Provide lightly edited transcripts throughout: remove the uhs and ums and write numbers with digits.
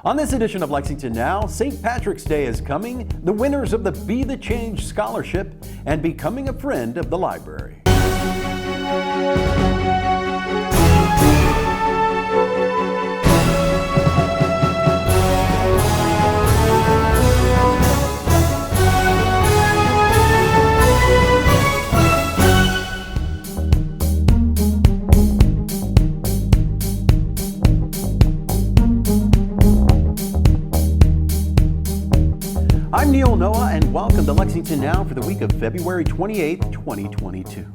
On this edition of Lexington Now, St. Patrick's Day is coming, the winners of the Be the Change Scholarship, and becoming a friend of the library. I'm Neil Noah, and welcome to Lexington Now for the week of February 28, 2022.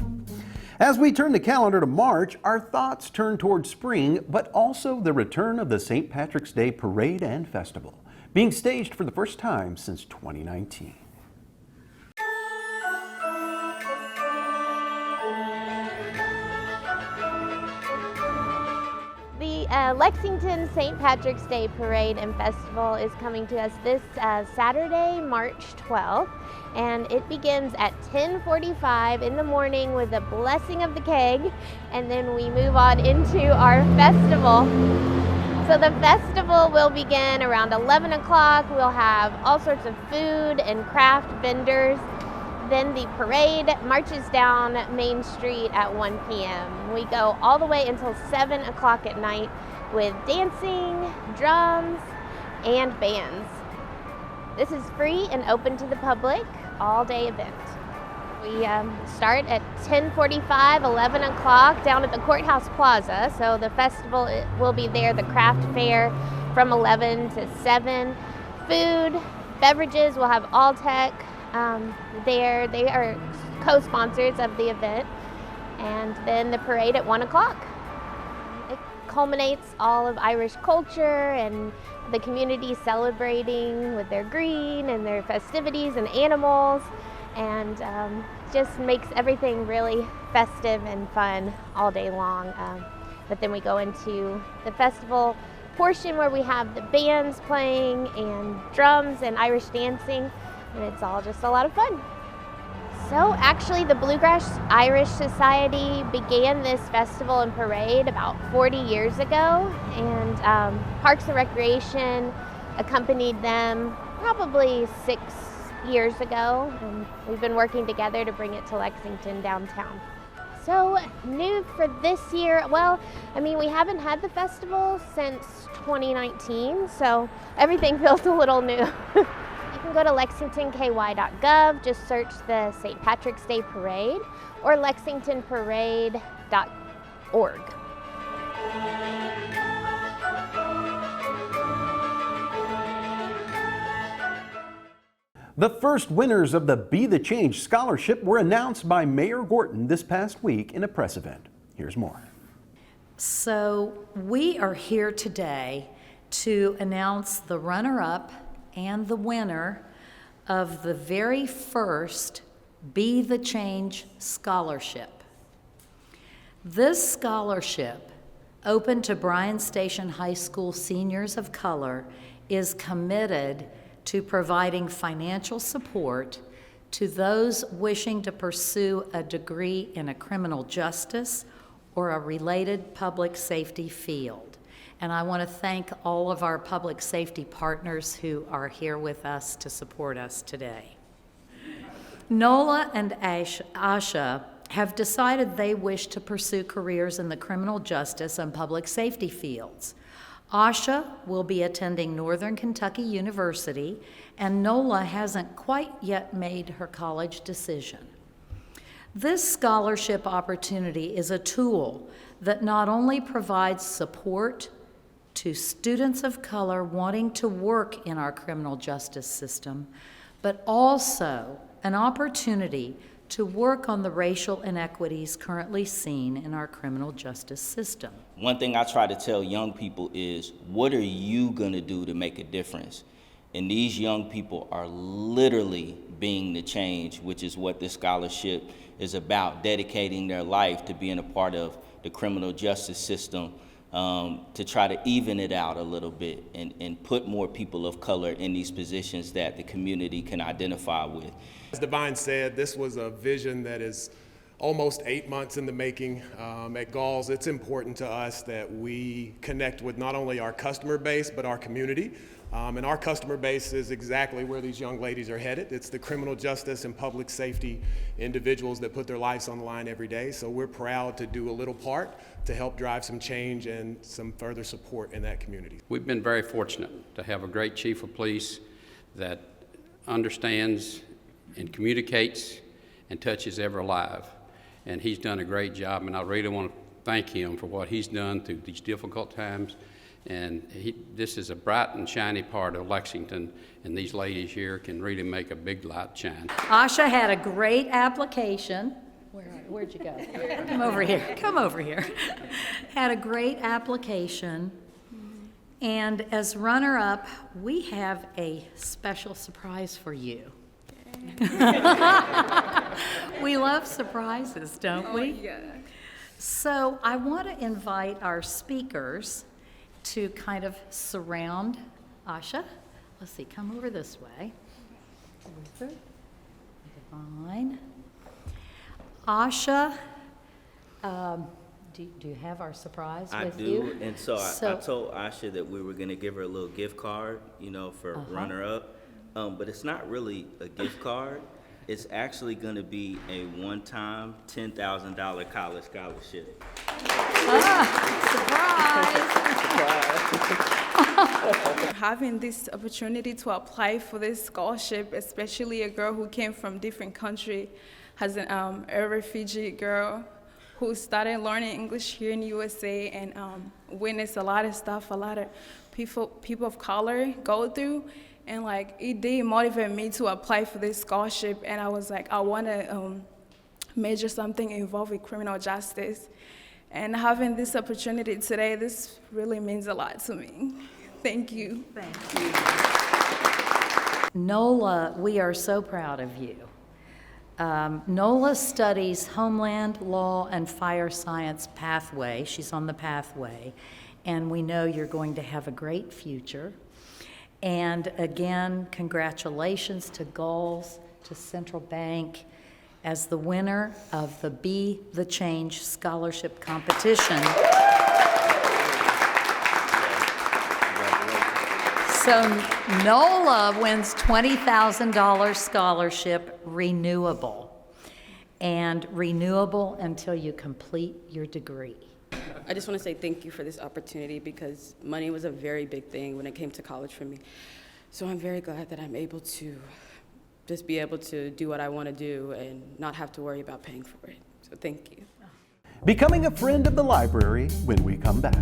As we turn the calendar to March, our thoughts turn toward spring, but also the return of the St. Patrick's Day Parade and Festival, being staged for the first time since 2019. The Lexington St. Patrick's Day Parade and Festival is coming to us this Saturday, March 12th, and it begins at 10:45 in the morning with a blessing of the keg, and then we move on into our festival. So the festival will begin around 11 o'clock. We'll have all sorts of food and craft vendors. Then the parade marches down Main Street at 1 p.m. We go all the way until 7 o'clock at night with dancing, drums, and bands. This is free and open to the public, all-day event. We start at 10:45, 11 o'clock down at the Courthouse Plaza. So the festival will be there, the craft fair from 11 to 7. Food, beverages, we'll have Alltech there. They are co-sponsors of the event. And then the parade at 1 o'clock. It culminates all of Irish culture and the community celebrating with their green and their festivities and animals, and just makes everything really festive and fun all day long. But then we go into the festival portion where we have the bands playing and drums and Irish dancing, and it's all just a lot of fun. So actually the Bluegrass Irish Society began this festival and parade about 40 years ago, and Parks and Recreation accompanied them probably 6 years ago, and we've been working together to bring it to Lexington downtown. So new for this year, well, I mean, we haven't had the festival since 2019, so everything feels a little new. You can go to lexingtonky.gov, just search the St. Patrick's Day Parade, or lexingtonparade.org. The first winners of the Be the Change Scholarship were announced by Mayor Gorton this past week in a press event. Here's more. So we are here today to announce the runner-up and the winner of the very first Be the Change Scholarship. This scholarship, open to Bryan Station High School seniors of color, is committed to providing financial support to those wishing to pursue a degree in a criminal justice or a related public safety field. And I want to thank all of our public safety partners who are here with us to support us today. Nola and Asha have decided they wish to pursue careers in the criminal justice and public safety fields. Asha will be attending Northern Kentucky University, and Nola hasn't quite yet made her college decision. This scholarship opportunity is a tool that not only provides support to students of color wanting to work in our criminal justice system, but also an opportunity to work on the racial inequities currently seen in our criminal justice system. One thing I try to tell young people is, what are you gonna do to make a difference? And these young people are literally being the change, which is what this scholarship is about, dedicating their life to being a part of the criminal justice system, to try to even it out a little bit and put more people of color in these positions that the community can identify with. As Divine said, this was a vision that is almost 8 months in the making. At Galls, it's important to us that we connect with not only our customer base, but our community. And our customer base is exactly where these young ladies are headed. It's the criminal justice and public safety individuals that put their lives on the line every day. So we're proud to do a little part to help drive some change and some further support in that community. We've been very fortunate to have a great chief of police that understands and communicates and touches every life. And he's done a great job, and I really want to thank him for what he's done through these difficult times. And this is a bright and shiny part of Lexington, and these ladies here can really make a big light shine. Asha had a great application. Where'd you go? Come over here. Come over here. Had a great application. And as runner-up, we have a special surprise for you. We love surprises, don't we? Yeah. So I want to invite our speakers to kind of surround Asha. Let's see, come over this way. Over. Divine. Asha, do you have our surprise with you? I do, and so I told Asha that we were going to give her a little gift card, for runner-up, but it's not really a gift card. It's actually going to be a one-time $10,000 college scholarship. Surprise! Having this opportunity to apply for this scholarship, especially a girl who came from different country, as a refugee girl who started learning English here in USA and witnessed a lot of stuff a lot of people of color go through. And it did motivate me to apply for this scholarship, and I was like, I want to major something involved with criminal justice. And having this opportunity today, this really means a lot to me. Thank you. Thank you. Nola, we are so proud of you. Nola studies Homeland Law and Fire Science pathway. She's on the pathway, and we know you're going to have a great future. And again, congratulations to Galls, to Central Bank, as the winner of the Be the Change Scholarship Competition. So NOLA wins $20,000 scholarship, renewable, and renewable until you complete your degree. I just want to say thank you for this opportunity because money was a very big thing when it came to college for me. So I'm very glad that I'm able to just be able to do what I want to do and not have to worry about paying for it. So thank you. Becoming a friend of the library when we come back.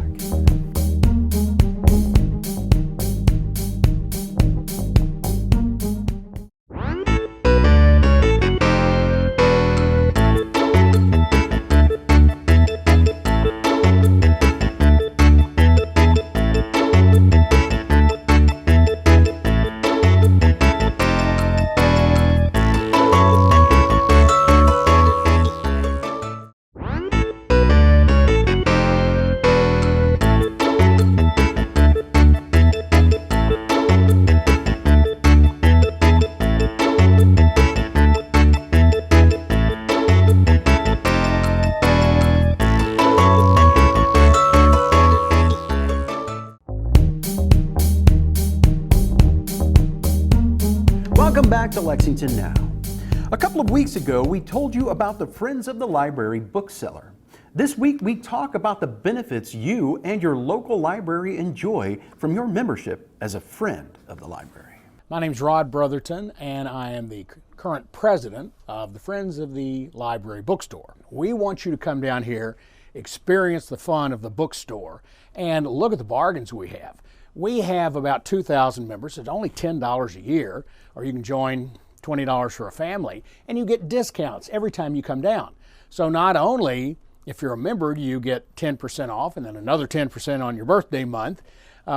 Welcome back to Lexington Now. A couple of weeks ago, we told you about the Friends of the Library bookseller. This week, we talk about the benefits you and your local library enjoy from your membership as a friend of the library. My name's Rod Brotherton, and I am the current president of the Friends of the Library bookstore. We want you to come down here, experience the fun of the bookstore, and look at the bargains we have. We have about 2,000 members. It's only $10 a year, or you can join $20 for a family, and you get discounts every time you come down. So not only, if you're a member, you get 10% off and then another 10% on your birthday month,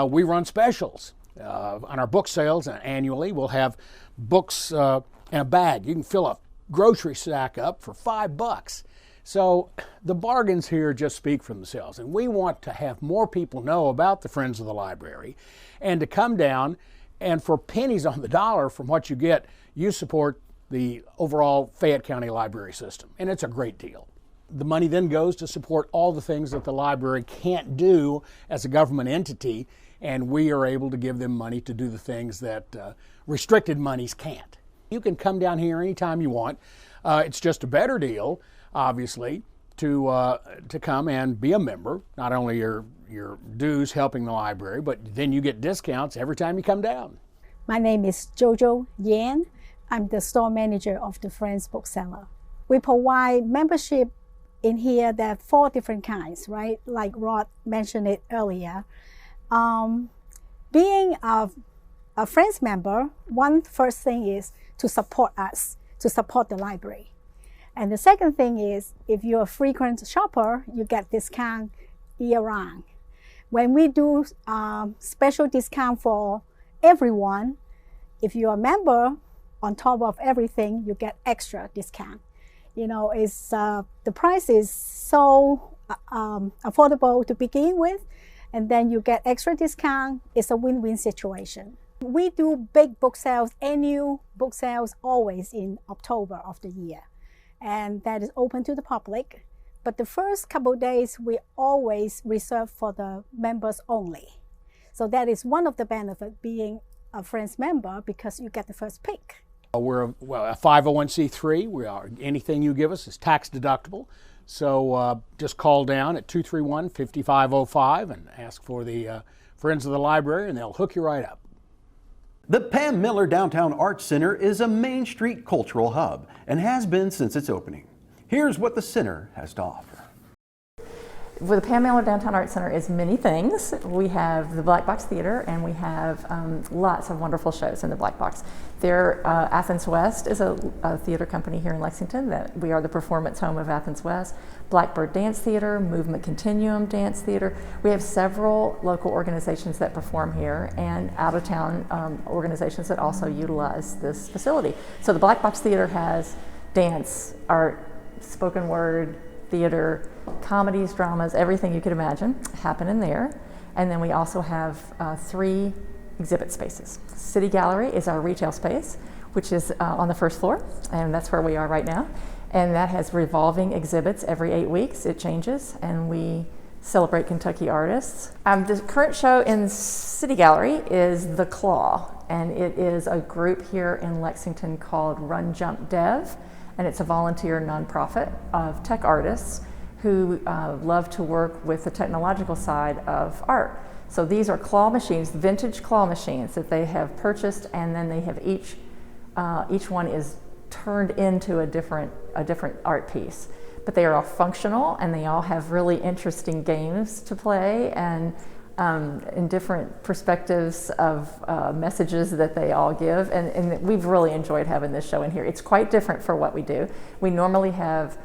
we run specials on our book sales annually. We'll have books in a bag. You can fill a grocery sack up for $5. So the bargains here just speak for themselves, and we want to have more people know about the Friends of the Library and to come down, and for pennies on the dollar from what you get, you support the overall Fayette County library system, and it's a great deal. The money then goes to support all the things that the library can't do as a government entity, and we are able to give them money to do the things that restricted monies can't. You can come down here anytime you want. It's just a better deal, obviously, to come and be a member. Not only your dues helping the library, but then you get discounts every time you come down. My name is Jojo Yan. I'm the store manager of the Friends Bookseller. We provide membership in here. There are 4 different kinds, right? Like Rod mentioned it earlier. Being a Friends member, one first thing is to support us, to support the library. And the second thing is, if you're a frequent shopper, you get discount year-round. When we do special discount for everyone, if you're a member, on top of everything, you get extra discount. You know, the price is so affordable to begin with, and then you get extra discount. It's a win-win situation. We do big book sales, annual book sales, always in October of the year, and that is open to the public. But the first couple of days, we always reserve for the members only. So that is one of the benefits being a Friends member, because you get the first pick. We're a 501c3. Anything you give us is tax deductible. So just call down at 231-5505 and ask for the Friends of the Library, and they'll hook you right up. The Pam Miller Downtown Arts Center is a Main Street cultural hub and has been since its opening. Here's what the center has to offer. Well, the Pam Miller Downtown Arts Center is many things. We have the Black Box Theater, and we have lots of wonderful shows in the Black Box. Athens West is a theater company here in Lexington. That we are the performance home of Athens West. Blackbird Dance Theater, Movement Continuum Dance Theater. We have several local organizations that perform here, and out-of-town organizations that also utilize this facility. So the Black Box Theater has dance, art, spoken word, theater, comedies, dramas, everything you could imagine happen in there. And then we also have 3 exhibit spaces. City Gallery is our retail space, which is on the first floor, and that's where we are right now. And that has revolving exhibits every 8 weeks. It changes, and we celebrate Kentucky artists. The current show in City Gallery is The Claw, and it is a group here in Lexington called Run Jump Dev. And it's a volunteer nonprofit of tech artists who love to work with the technological side of art. So these are claw machines, vintage claw machines that they have purchased, and then they have each one is turned into a different art piece. But they are all functional, and they all have really interesting games to play, and in different perspectives of messages that they all give, and we've really enjoyed having this show in here. It's quite different for what we do. We normally have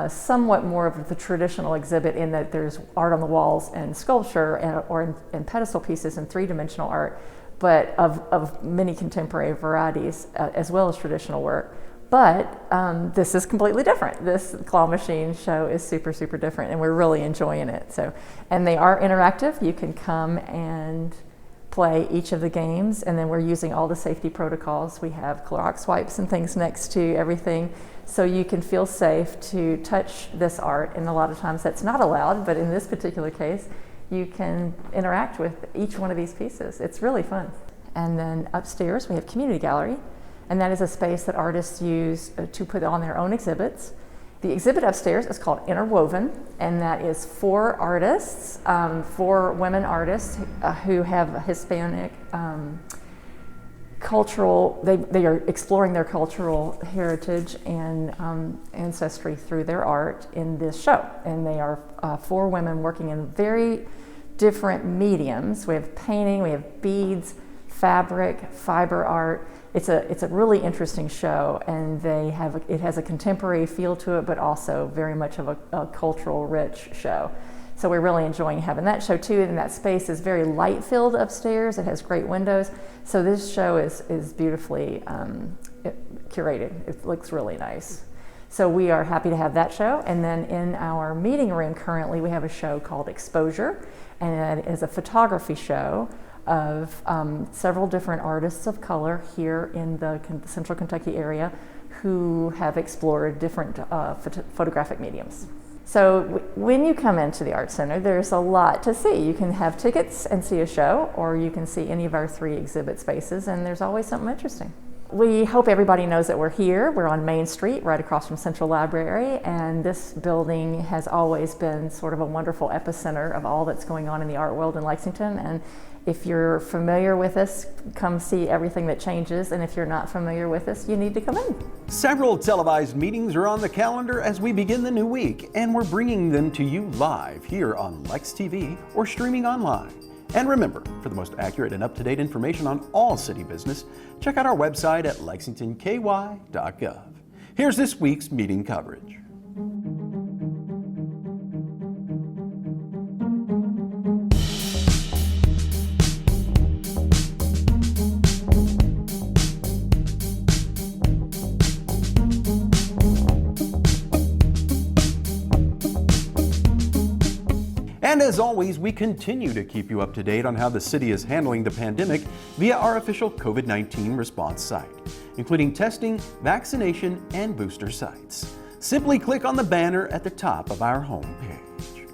somewhat more of the traditional exhibit in that there's art on the walls and sculpture or in pedestal pieces and 3-dimensional art, but of many contemporary varieties as well as traditional work. But this is completely different. This claw machine show is super, super different, and we're really enjoying it. And they are interactive. You can come and play each of the games, and then we're using all the safety protocols. We have Clorox wipes and things next to everything, so you can feel safe to touch this art. And a lot of times that's not allowed, but in this particular case, you can interact with each one of these pieces. It's really fun. And then upstairs we have Community Gallery, and that is a space that artists use to put on their own exhibits. The exhibit upstairs is called Interwoven, and that is 4 artists, 4 women artists who have Hispanic cultural, they are exploring their cultural heritage and ancestry through their art in this show. And they are 4 women working in very different mediums. We have painting, we have beads, fabric, fiber art. It's a really interesting show, and it has a contemporary feel to it, but also very much of a cultural rich show. So we're really enjoying having that show too, and that space is very light filled upstairs. It has great windows. So this show is beautifully curated. It looks really nice. So we are happy to have that show. And then in our meeting room currently, we have a show called Exposure, and it is a photography show of several different artists of color here in the Central Kentucky area who have explored different photographic mediums. So when you come into the Art Center, there's a lot to see. You can have tickets and see a show, or you can see any of our 3 exhibit spaces, and there's always something interesting. We hope everybody knows that we're here. We're on Main Street, right across from Central Library, and this building has always been sort of a wonderful epicenter of all that's going on in the art world in Lexington. And if you're familiar with us, come see everything that changes, and if you're not familiar with us, you need to come in. Several televised meetings are on the calendar as we begin the new week, and we're bringing them to you live here on Lex TV or streaming online. And remember, for the most accurate and up-to-date information on all city business, check out our website at lexingtonky.gov. Here's this week's meeting coverage. And as always, we continue to keep you up to date on how the city is handling the pandemic via our official COVID-19 response site, including testing, vaccination, and booster sites. Simply click on the banner at the top of our homepage.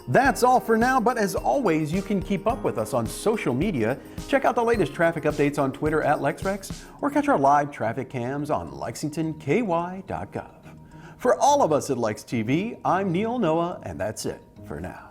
That's all for now, but as always, you can keep up with us on social media. Check out the latest traffic updates on Twitter at LexRex, or catch our live traffic cams on lexingtonky.gov. For all of us at Lex TV, I'm Neil Noah, and that's it for now.